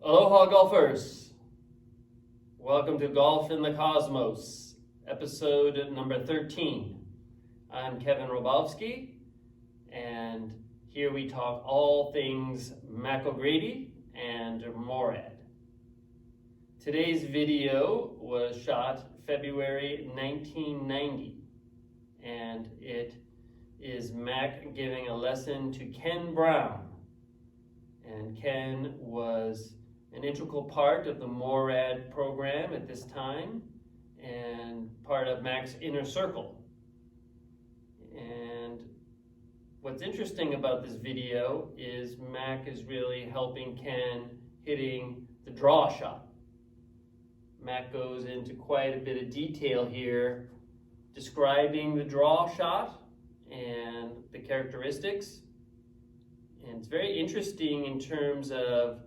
Aloha golfers! Welcome to Golf in the Cosmos, episode number 13. I'm Kevin Robowski, and here we talk all things Mac O'Grady and Morad. Today's video was shot February 1990, and it is Mac giving a lesson to Ken Brown. And Ken was an integral part of the Morad program at this time and part of Mac's inner circle. And what's interesting about this video is Mac is really helping Ken hitting the draw shot. Mac goes into quite a bit of detail here describing the draw shot and the characteristics. And it's very interesting in terms of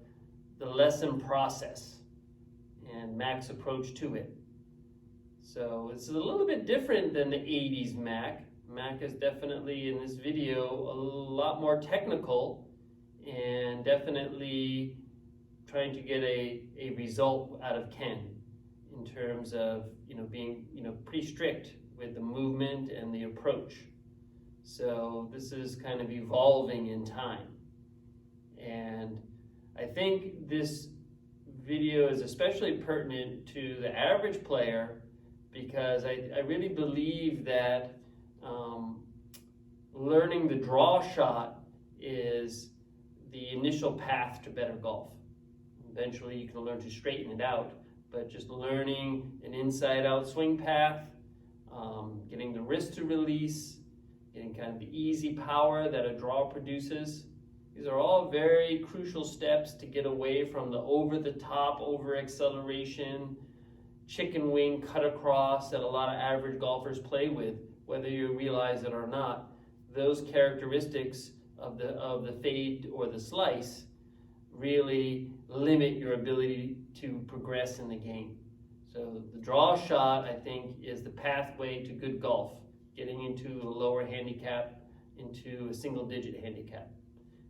the lesson process and Mac's approach to it. So it's a little bit different than the 80s Mac. Mac is definitely in this video a lot more technical and definitely trying to get a result out of Ken in terms of being pretty strict with the movement and the approach. So this is kind of evolving in time. And I think this video is especially pertinent to the average player because I really believe that learning the draw shot is the initial path to better golf. Eventually you can learn to straighten it out, but just learning an inside-out swing path, getting the wrist to release, getting kind of the easy power that a draw produces. These are all very crucial steps to get away from the over-the-top, over-acceleration, chicken wing cut across that a lot of average golfers play with, whether you realize it or not. Those characteristics of the fade or the slice really limit your ability to progress in the game. So the draw shot, I think, is the pathway to good golf, getting into a lower handicap, into a single-digit handicap.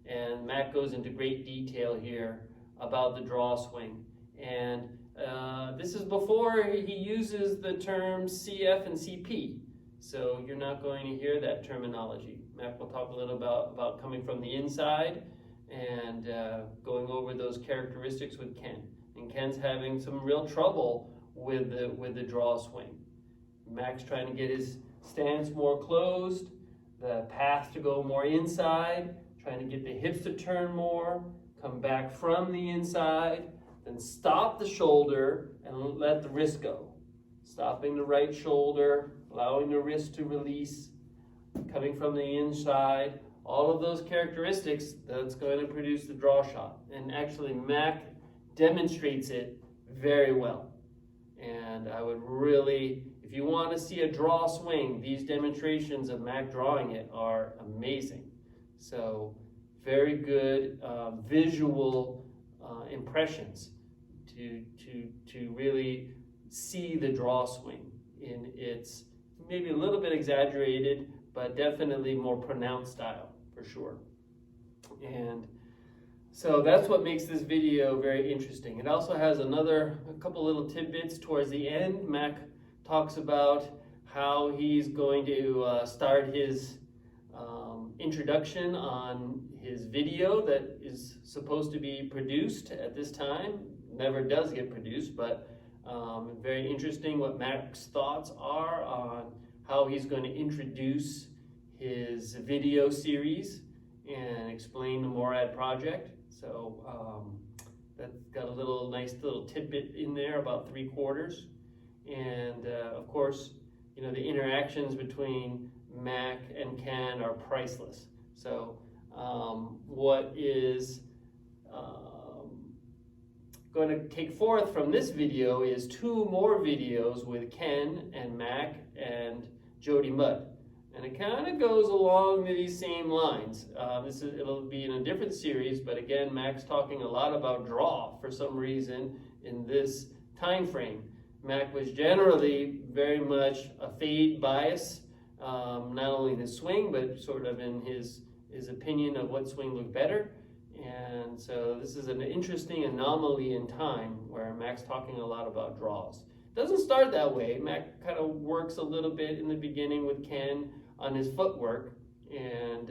And Mac goes into great detail here about the draw swing. And this is before he uses the terms CF and CP. So you're not going to hear that terminology. Mac will talk a little about coming from the inside and going over those characteristics with Ken. And Ken's having some real trouble with the draw swing. Mac's trying to get his stance more closed, the path to go more inside, trying to get the hips to turn more, come back from the inside, then stop the shoulder and let the wrist go. Stopping the right shoulder, allowing the wrist to release, coming from the inside, all of those characteristics that's going to produce the draw shot. And actually Mac demonstrates it very well. And I would really, if you want to see a draw swing, these demonstrations of Mac drawing it are amazing. So very good visual impressions to really see the draw swing in its maybe a little bit exaggerated, but definitely more pronounced style for sure. And so that's what makes this video very interesting. It also has a couple little tidbits towards the end. Mac talks about how he's going to start his introduction on his video that is supposed to be produced at this time. Never does get produced, but very interesting what Mac's thoughts are on how he's going to introduce his video series and explain the Morad project. So that's got a nice little tidbit in there about 3/4. And of course, the interactions between Mac and Ken are priceless. So what is going to take forth from this video is 2 more videos with Ken and Mac and Jody Mudd. And it kind of goes along these same lines. It'll be in a different series, but again, Mac's talking a lot about draw for some reason in this time frame. Mac was generally very much a fade bias, not only in his swing, but sort of in his opinion of what swing looked better. And so this is an interesting anomaly in time where Mac's talking a lot about draws. Doesn't start that way. Mac kind of works a little bit in the beginning with Ken on his footwork, and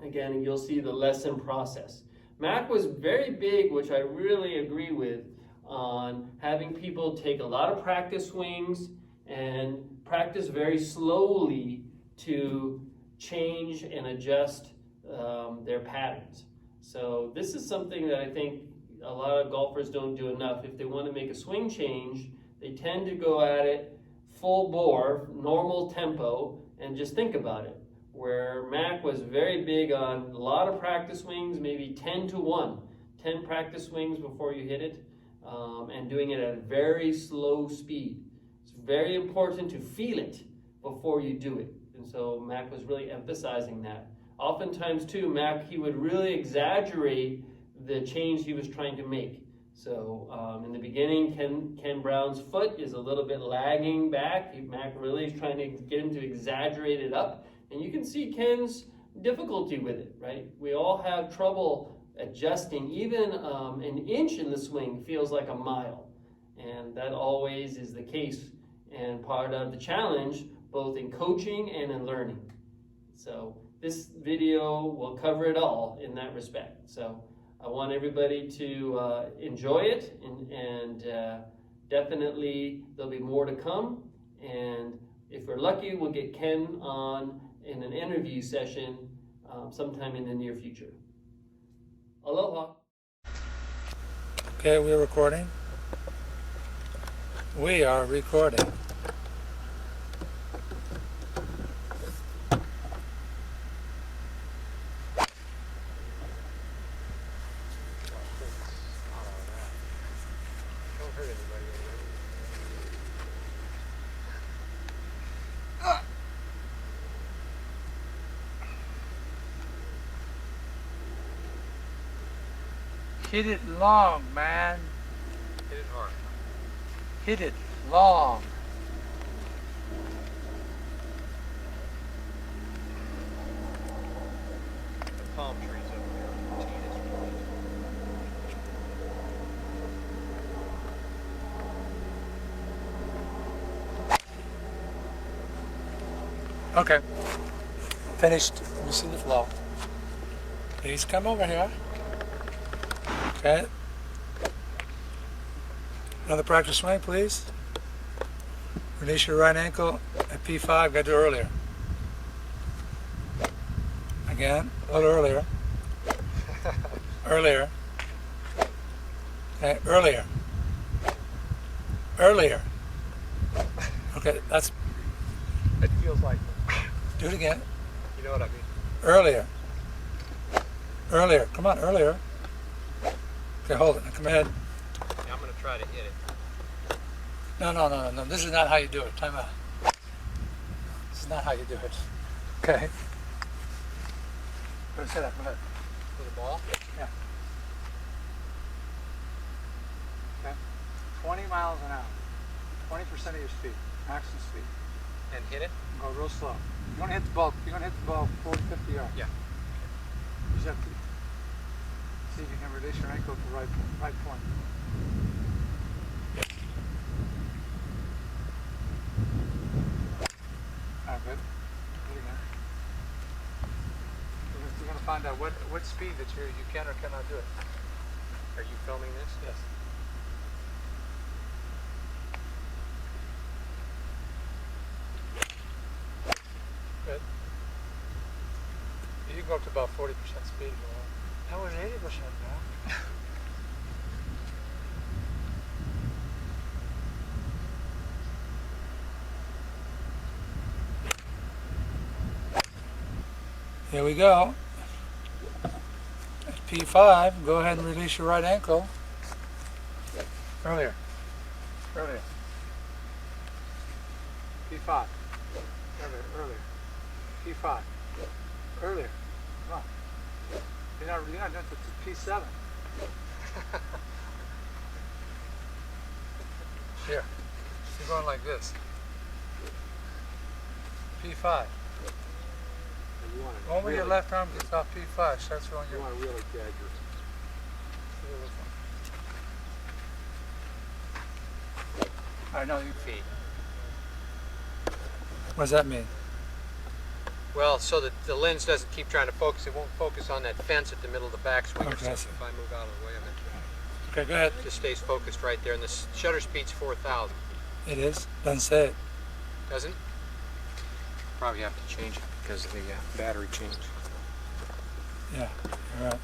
again, you'll see the lesson process. Mac was very big, which I really agree with, on having people take a lot of practice swings and practice very slowly to change and adjust their patterns. So this is something that I think a lot of golfers don't do enough. If they want to make a swing change, they tend to go at it full bore, normal tempo, and just think about it. Where Mac was very big on a lot of practice swings, maybe 10 to 1, 10 practice swings before you hit it, and doing it at a very slow speed. It's very important to feel it before you do it. And so Mac was really emphasizing that. Oftentimes too, Mac, he would really exaggerate the change he was trying to make. So in the beginning, Ken Brown's foot is a little bit lagging back. Mac really is trying to get him to exaggerate it up. And you can see Ken's difficulty with it, right? We all have trouble adjusting. Even an inch in the swing feels like a mile. And that always is the case and part of the challenge, both in coaching and in learning. So this video will cover it all in that respect. So I want everybody to enjoy it, and definitely there'll be more to come. And if we're lucky, we'll get Ken on in an interview session sometime in the near future. Aloha. Okay, we're recording. We are recording. Hit it long, man. Hit it hard. Hit it long. The palm trees over there. Okay. Finished. You see the flow. Please come over here. Okay. Another practice swing, please. Release your right ankle at P5. Got to do earlier. Again, a little earlier. Earlier. Okay, earlier. Earlier. Okay, that's. It feels like. Do it again. You know what I mean? Earlier. Earlier. Come on, earlier. Okay, hold it. Now come ahead. Yeah, I'm going to try to hit it. No. This is not how you do it. Time out. This is not how you do it. Okay. Go sit up. Go ahead. For the ball? Yeah. Okay. 20 miles an hour. 20% of your speed. Maximum speed. And hit it? Go real slow. You're going to hit the ball. You're going to hit the ball 40, 50 yards. Yeah. You just have to see if you can release your ankle at the right point. All right, good. Do it again. We're going to find out what speed that you can or cannot do it. Are you filming this? Yes. Good. You can go up to about 40% speed if you want. That was 80% now. Here we go. At P5, go ahead and release your right ankle. Earlier. Earlier. P5. Earlier. P5. Earlier. Come on. You're not doing it to P7. Here. You're going like this. P5. You want One with your left arm gets off P5, starts going You your... want to really gag yourself. I know. feet. What does that mean? Well, so that the lens doesn't keep trying to focus. It won't focus on that fence at the middle of the backswing or Okay, something I see. if I move out of the way of it. Okay, go ahead. It just stays focused right there, and the shutter speed's 4,000. It is. Doesn't say it. Doesn't? Probably have to change it because of the battery change. Yeah, you're right.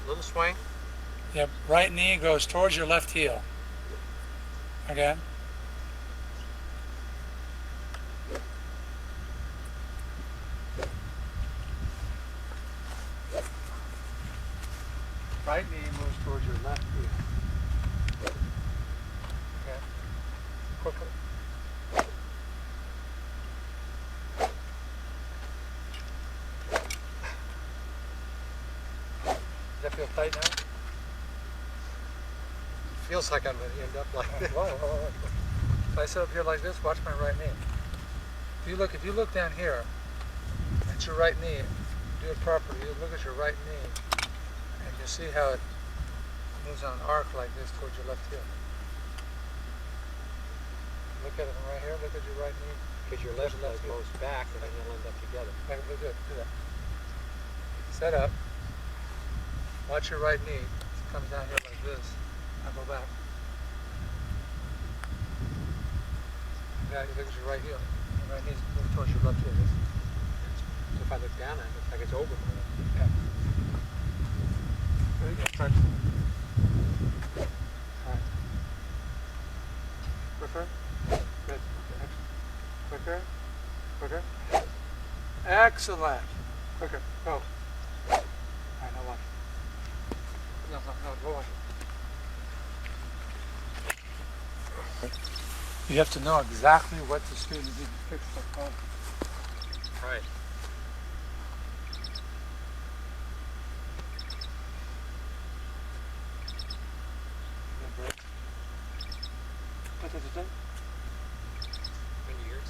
Little swing. Yep. Right knee goes towards your left heel. Again. Right knee moves towards your left heel. Okay. Quickly. Does that feel tight now? Feels like I'm going to end up like this. Whoa. If I sit up here like this, watch my right knee. If you look down here at your right knee, do it properly. You look at your right knee, and you see how it moves on an arc like this towards your left heel. Look at it from right here. Look at your right knee. Because your left leg goes back and then you'll end up together. Like, look good. Do that. Set up. Watch your right knee. It comes down here like this. Now go back. Now you look at your right heel. Your right knee's moving towards your left heel. So if I look down at it, it looks like it's over my left. Yeah. There you go. Try. Alright. Quicker. Good. Quicker. Quicker. Excellent. Quicker. Go. Alright, now watch. No, go watch. You have to know exactly what the speed is to fix the problem. Right. Many years.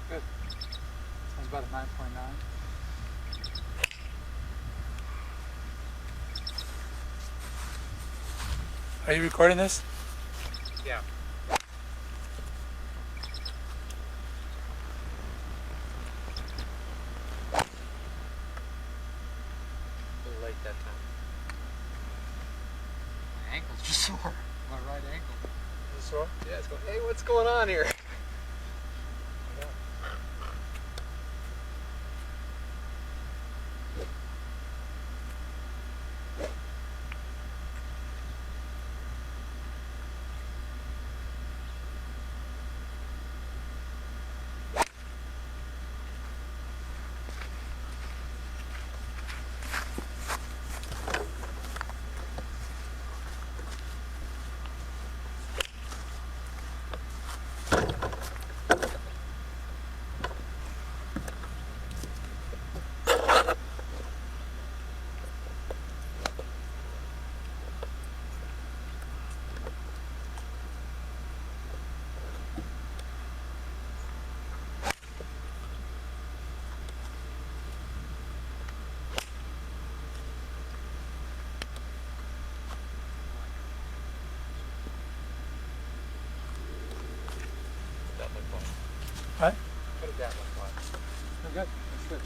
Good. That's about a 9.9. Are you recording this? Yeah. A little late that time. My ankles are sore. My right ankle. Is it sore? Yeah, it's going, hey, what's going on here? That look like? What? What did that look like? Good. That's good.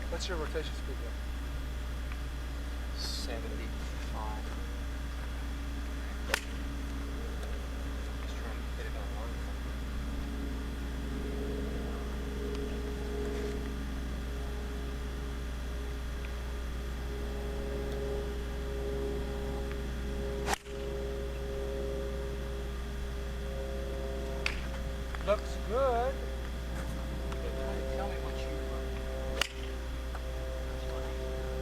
What's your rotation speed there? 75. Just trying to get it on long enough. Looks good. Tell me what you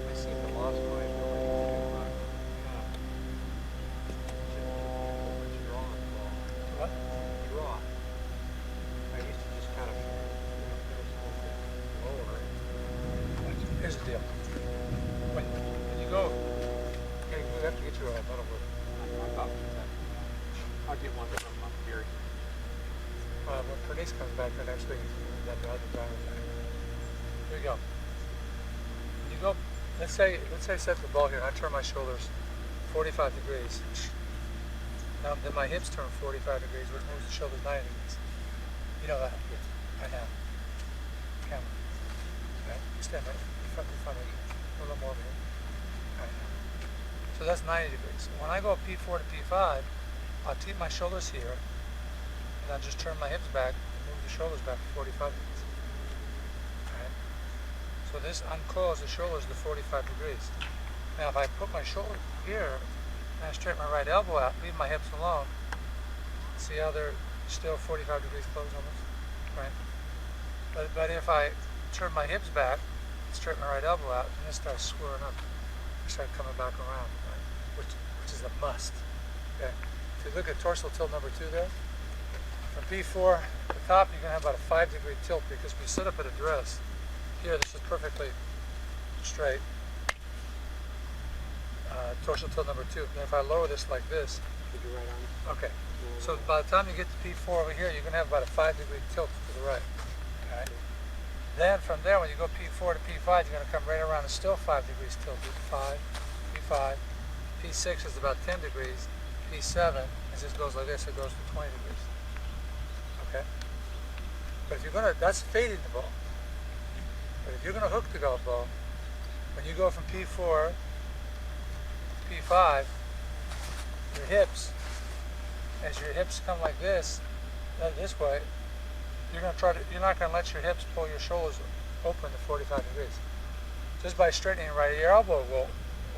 I seem to lost my ability to kind of withdraw the ball. What? too old. That'll work. I'll get one from Gary. When Bernice comes back the next week, then the other driver back. Here we go. You go. Let's say set the ball here, and I turn my shoulders 45 degrees. Now then my hips turn 45 degrees, which moves the shoulders 90 degrees. You know that? Right now. Camera. Okay. Stand right in front of you. A little more over here. Right now. So that's 90 degrees. When I go P4 to P5, I'll keep my shoulders here, and I'll just turn my hips back and move the shoulders back to 45 degrees. Alright? So this uncoils the shoulders to 45 degrees. Now if I put my shoulder here, and I straighten my right elbow out, leave my hips alone, see how they're still 45 degrees closed almost? Right? But if I turn my hips back, straighten my right elbow out, and it starts squaring up. I start coming back around, right? Which is a must. Okay? If you look at dorsal tilt number 2 there, from P4 at the top, you're going to have about a 5-degree tilt because if you sit up at address, here this is perfectly straight. Dorsal tilt number 2. And if I lower this like this, With your right arm. okay. So by the time you get to P4 over here, you're going to have about a 5-degree tilt to the right. Okay. Then from there, when you go P4 to P5, you're going to come right around and still 5 degrees tilted. P5. P6 is about 10 degrees. P7, as this goes like this, it goes to 20 degrees. Okay? But if you're going to, that's fading the ball. But if you're going to hook the golf ball, when you go from P4 to P5, your hips, as your hips come like this way, you're not going to let your hips pull your shoulders open to 45 degrees. Just by straightening right, your elbow will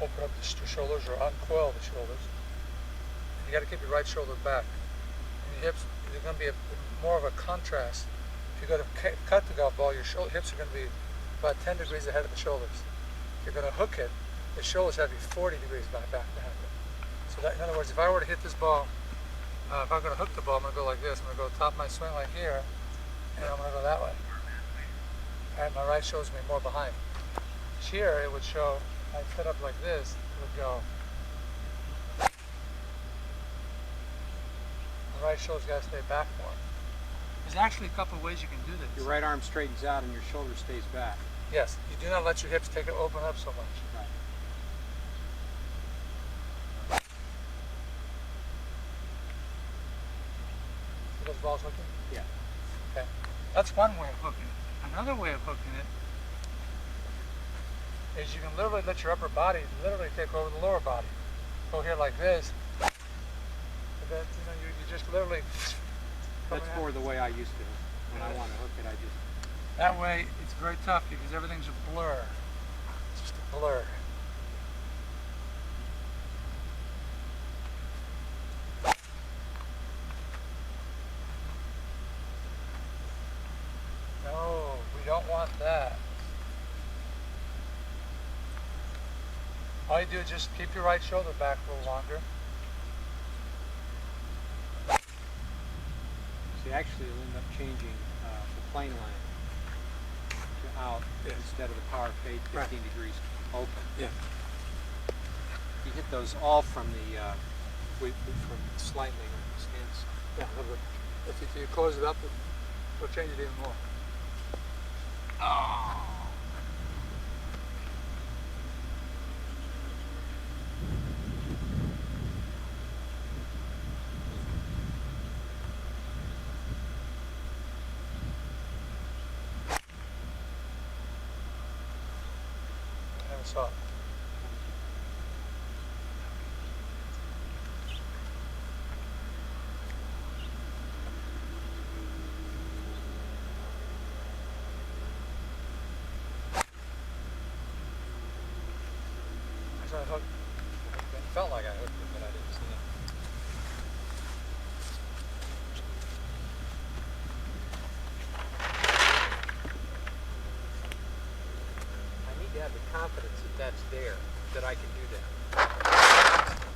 open up the shoulders or uncoil the shoulders. You got to keep your right shoulder back. And your hips, there's going to be more of a contrast. If you go to cut the golf ball, your hips are going to be about 10 degrees ahead of the shoulders. If you're going to hook it, the shoulders have to be 40 degrees back behind it. So that, in other words, if I were to hit this ball, if I'm going to hook the ball, I'm going to go like this. I'm going to go top of my swing like here, and I'm going to go that way. All right, my right shoulder's going to be more behind. Here, it would show, if I set up like this, it would go. The right shoulder's got to stay back more. There's actually a couple of ways you can do this. Your right arm straightens out and your shoulder stays back. Yes, you do not let your hips open up so much. Right. See those balls hooking? Yeah. Okay. That's one way of hooking it. Another way of hooking it is you can literally let your upper body literally take over the lower body. Go here like this. And then, you just literally. That's more the way I used to. When I want to hook it, I just. That way, it's very tough because everything's a blur. It's just a blur. No, we don't want that. All you do is just keep your right shoulder back a little longer. See, actually, you'll end up changing the plane line to out instead of the power fade 15 degrees open. Yeah. You hit those all from the from slightly on the stance. Yeah, a little bit. If you close it up, it'll change it even more. Oh. I never saw it. I hooked. It felt like I hooked it, but I didn't see it. I need to have the confidence that that's there, that I can do that.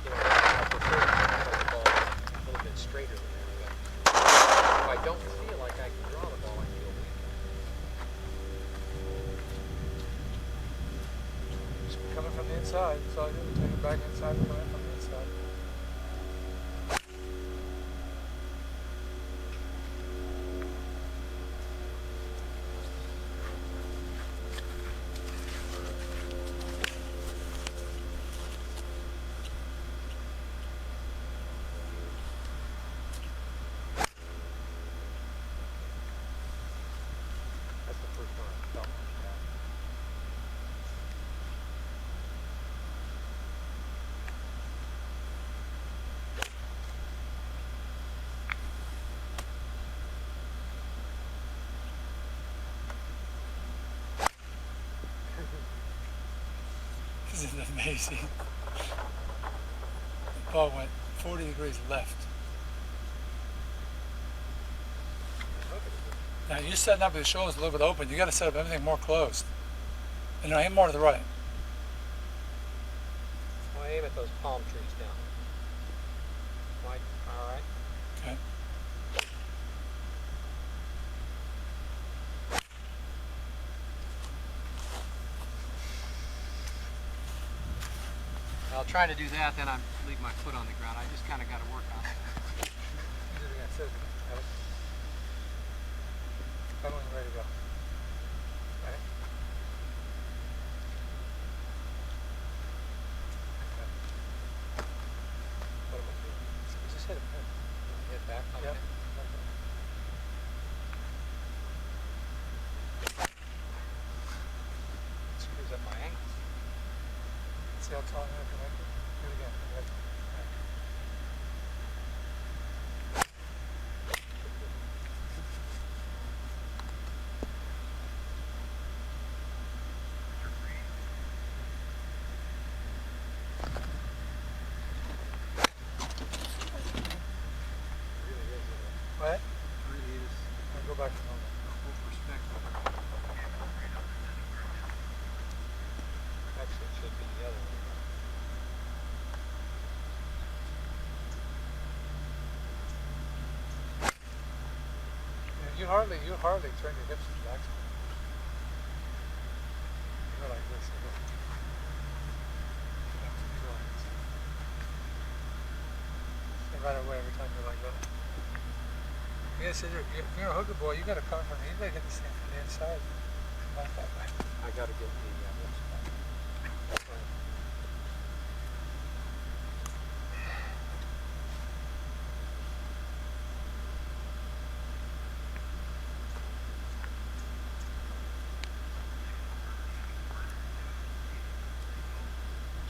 You know, I prefer to throw the ball a little bit straighter than that. But if I don't feel like I can draw the ball, I feel weak. Just coming from the inside, so I did take it back inside and come in from the inside. side. That's the first one I felt like that. This is amazing. The ball went 40 degrees left. Now you're setting up with the shoulders a little bit open. You got to set up everything more closed. And aim more to the right. Well, aim at those palm trees down. Right, all right. Okay. Well, trying to do that, then I'm leave my foot on the ground. I just kind of got to work on it. Do it again. Set it again. Come on, ready to go. Ready? Okay. What about you? Just hit it. Hit back. Okay. Yep. Okay. Screws up my ankles. See how tall you can make it? Do it again. Ready? Right. Really is. What? Really is. I'll go back to normal. Full perspective. Actually, it should be the other way. You hardly turn your hips back. You go like this. You go. You go like this. No matter what, every time you're like that. You gotta sit there. If you're a hooker boy, you gotta come from. You gotta hit the same from the inside. Not that way. I got to get the hips back. That's right.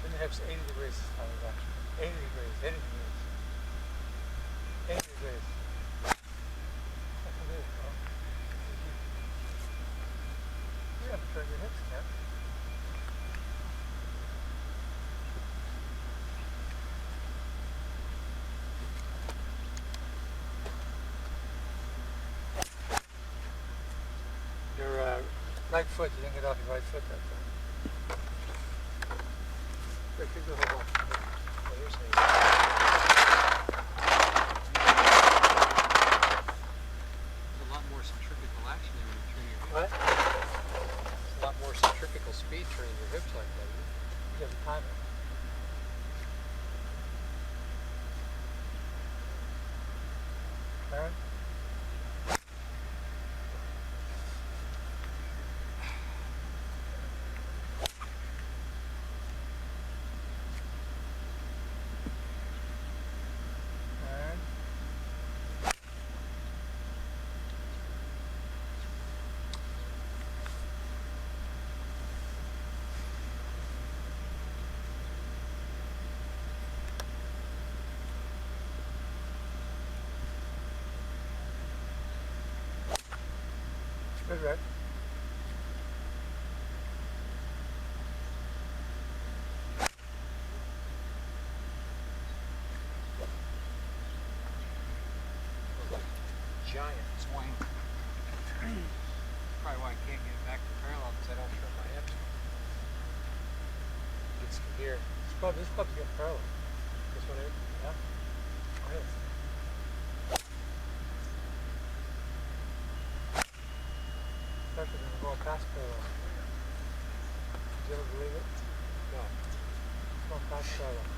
Turn your hips 80 degrees this time, actually. 80 degrees. 80 degrees. 80 degrees. I can do it, bro. You have to turn your hips, Ken. Your right foot, you didn't get off your right foot that time. Here, kick the whole ball. There's a lot more centrifugal action when you turn your hips. What? There's a lot more centrifugal speed turning your hips like that. You have to time it. Aaron? Aaron? Good, Red. Giant swing. Probably why I can't get it back to parallel because I don't turn my hips. Gets to here. This club's getting parallel. This one here. Yeah? Oh, yes. Especially when you go past parallel. Did you ever believe it? No. It's going past parallel.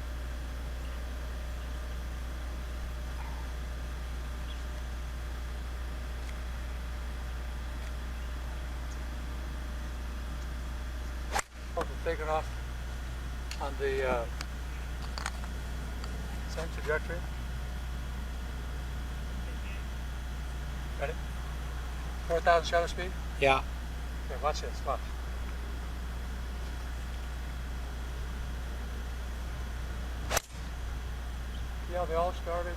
taking off on the same trajectory. Ready? 4,000 shutter speed? Yeah. Okay, watch this, watch. See how they all started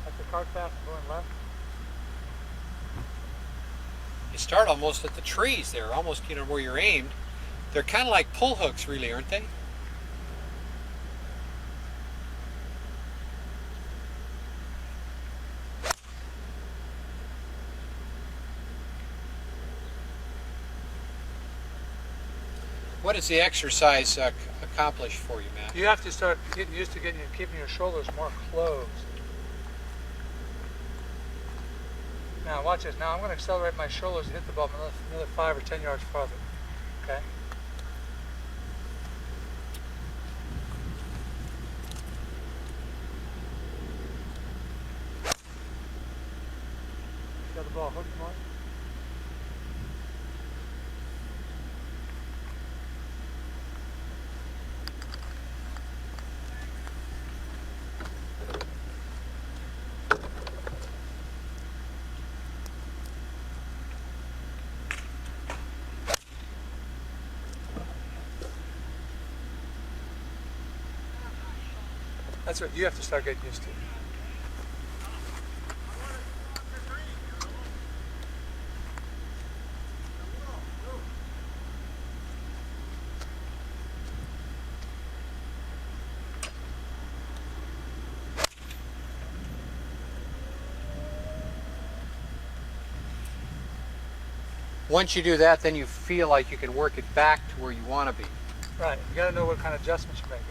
at the cart path going left? You start almost at the trees there, almost, you know, where you're aimed. They're kind of like pull hooks, really, aren't they? What does the exercise accomplish for you, Matt? You have to start getting used to keeping your shoulders more closed. Now watch this. Now I'm going to accelerate my shoulders and hit the ball another 5 or 10 yards farther. Okay? Got the ball hooked more? That's what you have to start getting used to. Once you do that, then you feel like you can work it back to where you want to be. Right, you got to know what kind of adjustments you're making.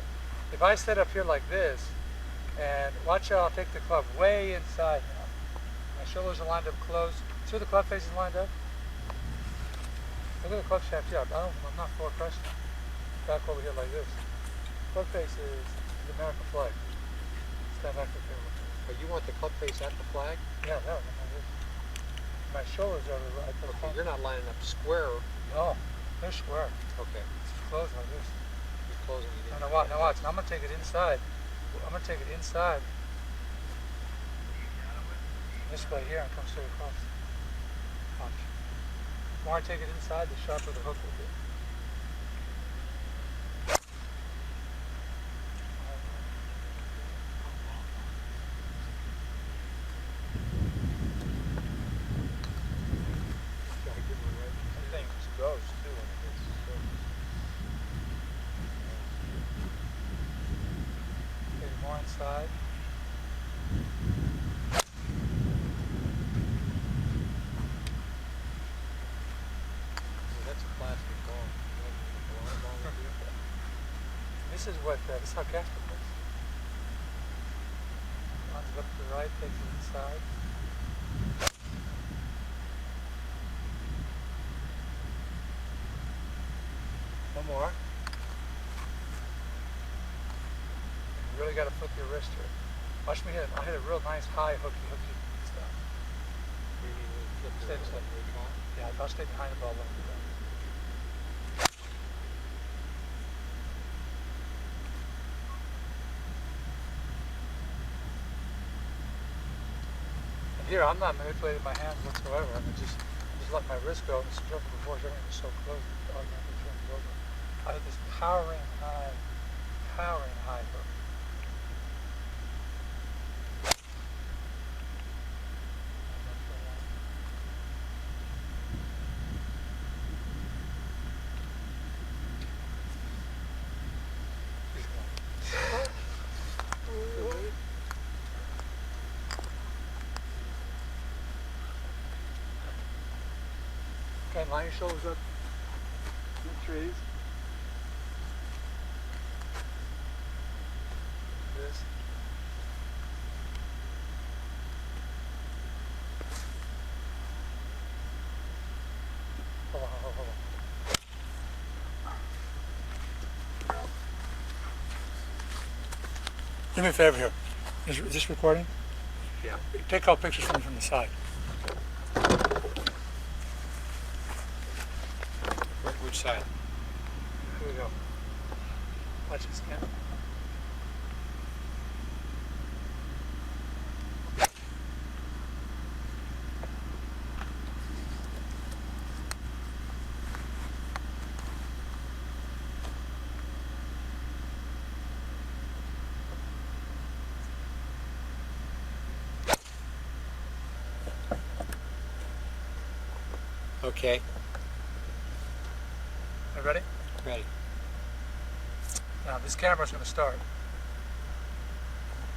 If I sit up here like this, and watch how I'll take the club way inside now. My shoulders are lined up close. See where the club face is lined up? Look at the club shaft here. I'm not forward pressing. Back over here like this. Club face is the American flag. Stand back up here. But you want the club face at the flag? Yeah, no, like this. My shoulders are right to the Okay, front. you're not lining up square. No, they're square. Okay, It's closed like this. you're closing it in. Now watch. Now watch. Now I'm gonna take it inside. I'm gonna take it inside. This way here and come straight across. Watch. The more I take it inside, the sharper the hook will be. Everything just goes too when it gets surface. Okay, more inside. Well, that's a plastic ball. You want me to blow a ball with you? This is how Casper plays. Runs up to the right, takes it inside. One more. You really got to flip your wrist here. Watch me hit it. I hit a real nice high hooky stuff. You mean you flip Stay the beside me. ball? Yeah, I'll stay behind the ball when I do that. And here, I'm not manipulating my hands whatsoever. I'm just let my wrist go. It's careful before everything is so close. It automatically turns over. I have this powering high hook. Okay, line your shoulders up in the trees. This. Hold on. Do me a favor here. Is this recording? Yeah. Take all pictures from the side. Which side? Here we go. Watch this, Ken. Okay, You ready? ready. Now this camera's going to start.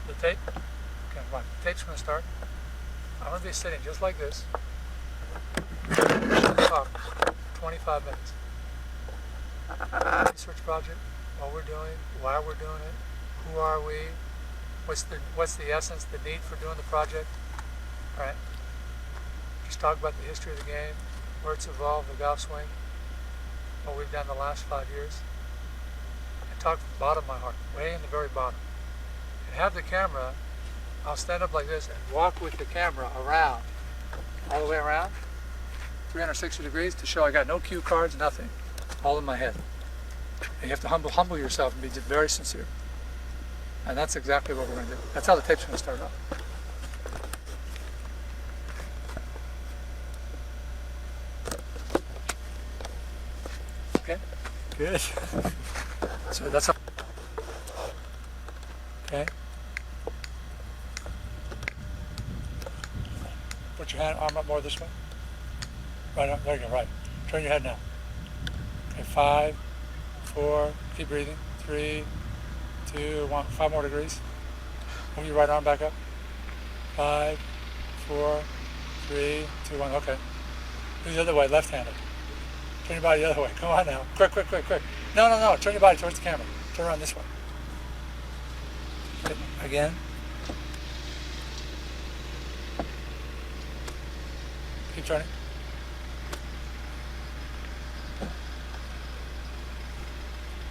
The tape? Okay, come on. The tape's going to start. I'm going to be sitting just like this. About 25 minutes. Research project, what we're doing, why we're doing it, who are we, what's the essence, the need for doing the project, right? Just talk about the history of the game, where it's evolved, the golf swing, what we've done the last 5 years, and talk from the bottom of my heart, way in the very bottom. And have the camera, I'll stand up like this and walk with the camera around, all the way around, 360 degrees to show I got no cue cards, nothing, all in my head. And you have to humble yourself and be just very sincere. And that's exactly what we're going to do. That's how the tape's going to start off. Okay? Good. So that's how. Okay? Put your arm up more this way. Right up. There you go. Right. Turn your head now. Okay. 5, 4. Keep breathing. 3, 2, 1. 5 more degrees. Move your right arm back up. 5, 4, 3, 2, 1. Okay. Do the other way. Left-handed. Turn your body the other way. Come on now. Quick, quick, quick, quick. No. Turn your body towards the camera. Turn around this way. Okay. Again. Keep turning.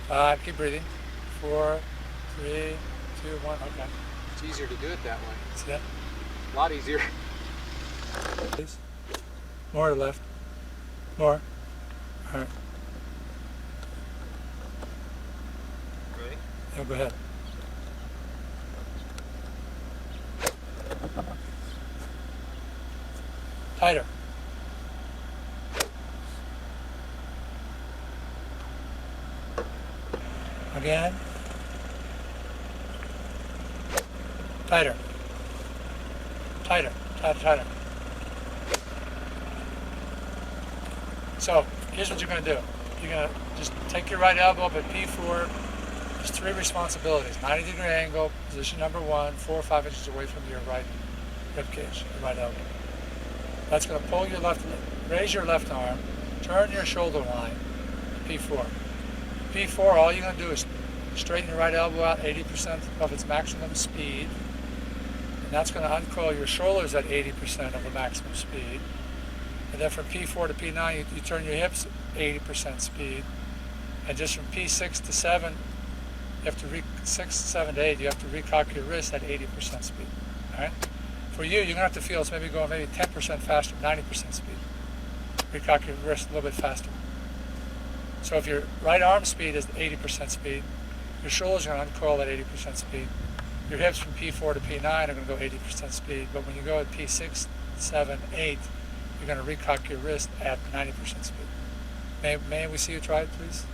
5. Keep breathing. 4, 3, 2, 1. Okay. It's easier to do it that way. See that? A lot easier. Please. More to the left. More. All right. Ready? Yeah, go ahead. Tighter. Again. Tighter. Tighter. Tighter. Tighter. So here's what you're going to do. You're going to just take your right elbow up at P4. There's 3 responsibilities. 90-degree angle, position number 1, 4 or 5 inches away from your right rib cage, your right elbow. That's going to pull your left, raise your left arm, turn your shoulder line, P4. P4, all you're going to do is straighten your right elbow out 80% of its maximum speed. And that's going to uncurl your shoulders at 80% of the maximum speed. And then from P4 to P9, you turn your hips 80% speed. And just from P6 to 7, you have to 6, 7 to 8, you have to recock your wrist at 80% speed. All right? For you, you're going to have to feel it's maybe going 10% faster, 90% speed. Recock your wrist a little bit faster. So if your right arm speed is 80% speed, your shoulders are going to uncoil at 80% speed. Your hips from P4 to P9 are going to go 80% speed, but when you go at P6, 7, 8, you're going to recock your wrist at 90% speed. May we see you try it, please?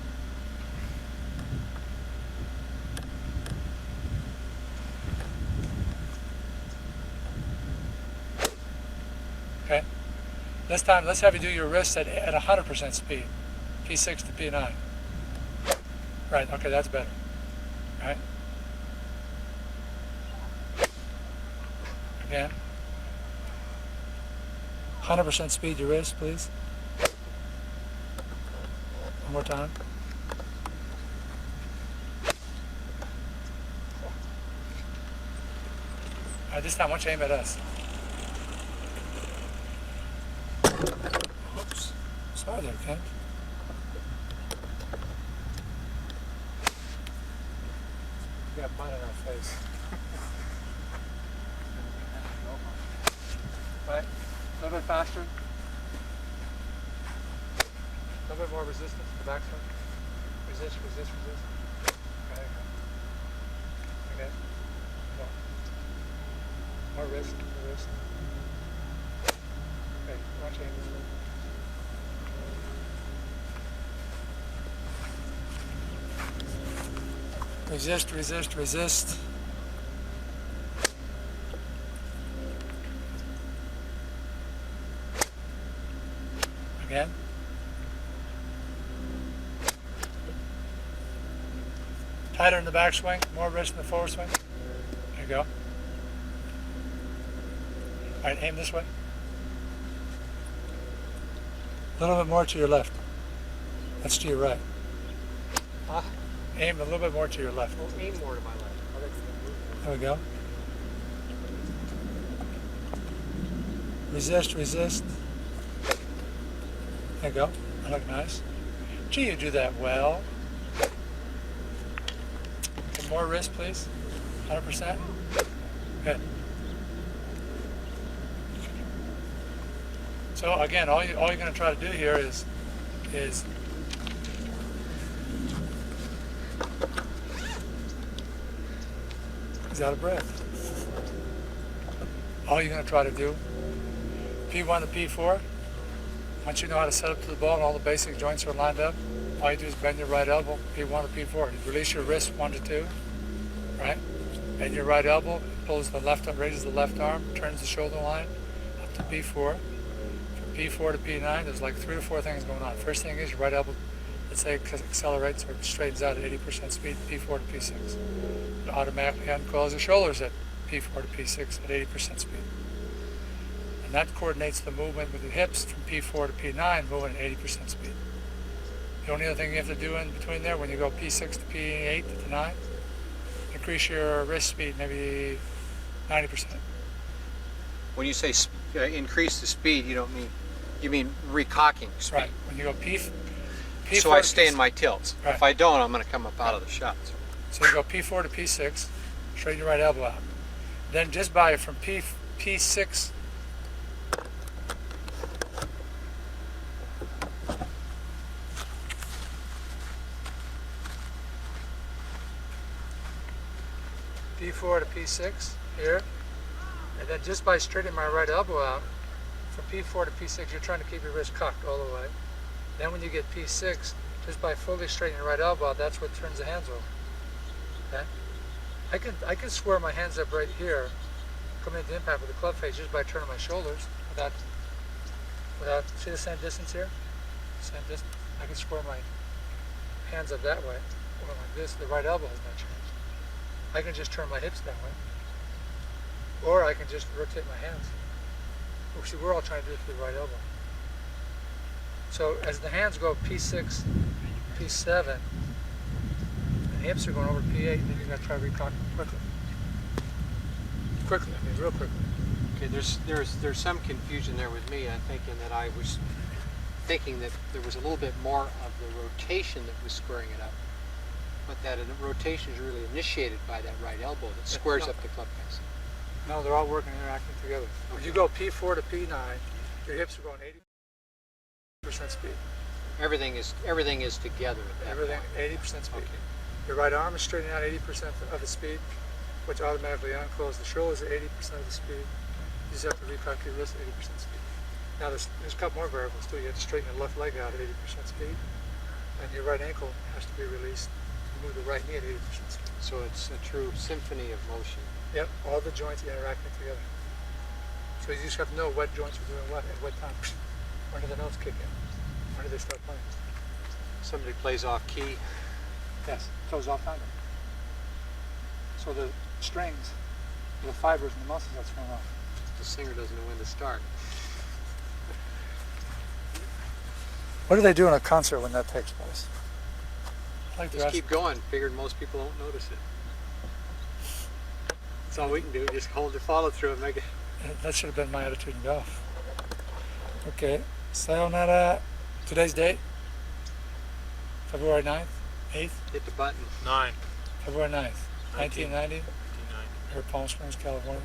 Okay. This time, let's have you do your wrists at 100% speed, P6 to P9. Right, okay, that's better. Right? Again. 100% speed, your wrist, please. One more time. All right, this time, why don't you aim at us? Whoops. Sorry there, Kent. We got mud in our face. Right? A little bit faster. A little bit more resistance to the backswing. Resist. Okay. wrist, the wrist. Okay, watch it. Resist, resist, resist. Again. Tighter in the backswing, more wrist in the forward swing. There you go. All right, aim this way. A little bit more to your left. That's to your right. Huh? Aim a little bit more to your left. Well, aim more to my left. There we go. Resist, resist. There you go. That look nice. Gee, you do that well. Okay, more wrist, please. 100%. Good. So again, all you're going to try to do here is he's out of breath. All you're going to try to do, P1 to P4, once you know how to set up to the ball and all the basic joints are lined up, all you do is bend your right elbow, P1 to P4. You release your wrist 1 to 2, right? Bend your right elbow, pulls the left arm, raises the left arm, turns the shoulder line up to P4. From P4 to P9, there's like 3 or 4 things going on. First thing is your right elbow, let's say, accelerates or straightens out at 80% speed, P4 to P6. It automatically uncurls the shoulders at P4 to P6 at 80% speed. And that coordinates the movement with the hips from P4 to P9, moving at 80% speed. The only other thing you have to do in between there, when you go P6 to P8 to 9, increase your wrist speed maybe 90%. When you say increase the speed, you mean recocking speed. Right. When you go P4 so I stay in my tilts. Right. If I don't, I'm going to come up out of the shots. So you go P4 to P6, straighten your right elbow out. Then just by from P6 P4 to P6 here, and then just by straightening my right elbow out, from P4 to P6, you're trying to keep your wrist cocked all the way. Then when you get P6, just by fully straightening your right elbow out, that's what turns the hands over. Okay? I can square my hands up right here, coming into impact with the club face just by turning my shoulders without see the same distance here? Same distance. I can square my hands up that way, or like this. The right elbow has not changed. I can just turn my hips that way, or I can just rotate my hands. See, we're all trying to do it through the right elbow. So as the hands go P6, P7, and the hips are going over P8, then you got to try to recock quickly. Quickly, I mean real quickly. Okay, there's some confusion there with me. I'm thinking that I was thinking that there was a little bit more of the rotation that was squaring it up, but that a rotation is really initiated by that right elbow that squares up the club face. No, they're all working, interacting together. When you go P4 to P9, your hips are going 80% speed. Everything is together at that Everything point. 80% speed. Okay. Your right arm is straightening out 80% of the speed, which automatically uncloses the shoulders at 80% of the speed. You just have to recock your wrist at 80% speed. Now there's a couple more variables too. You have to straighten your left leg out at 80% speed, and your right ankle has to be released. You move the right knee at 80% speed. So it's a true symphony of motion. Yep, all the joints interacting together. So you just have to know what joints are doing what at what time. When do the notes kick in? When do they start playing? Somebody plays off key. Yes, throws off timing. So the strings, the fibers and the muscles are thrown off. The singer doesn't know when to start. What do they do in a concert when that takes place? Like Just keep going. Figured most people won't notice it. That's all we can do. Just hold the follow through and make it. That should have been my attitude in golf. Okay, sayonara. Today's date? February 9th? 8th? Hit the button. 9. February 9th, 1990? 59. Here at Palm Springs, California.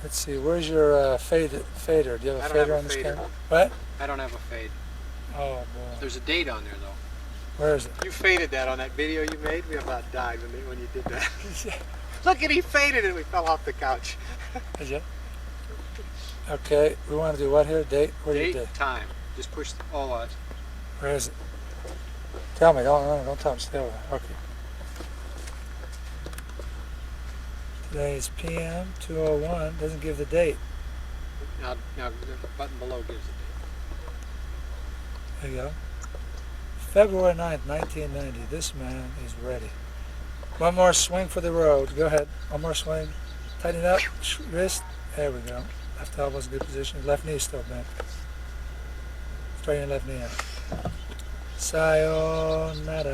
Let's see, where's your fader? Do you have a I don't fader have a on this fader. camera? What? I don't have a fade. Oh boy. There's a date on there though. Where is it? You faded that on that video you made. We about died when you did that. Look, and he faded and we fell off the couch. Did you? Okay, we want to do what here? Date? Where Date, you date? time. Just push all odds. Where is it? Tell me. Don't tell me. Stay over there. Okay. Today is PM 2:01. Doesn't give the date. Now the button below gives the date. There you go. February 9th, 1990. This man is ready. One more swing for the road. Go ahead. One more swing. Tighten it up. Wrist. There we go. Left elbow's in good position. Left knee still bent. Straighten your left knee out. Sayonara.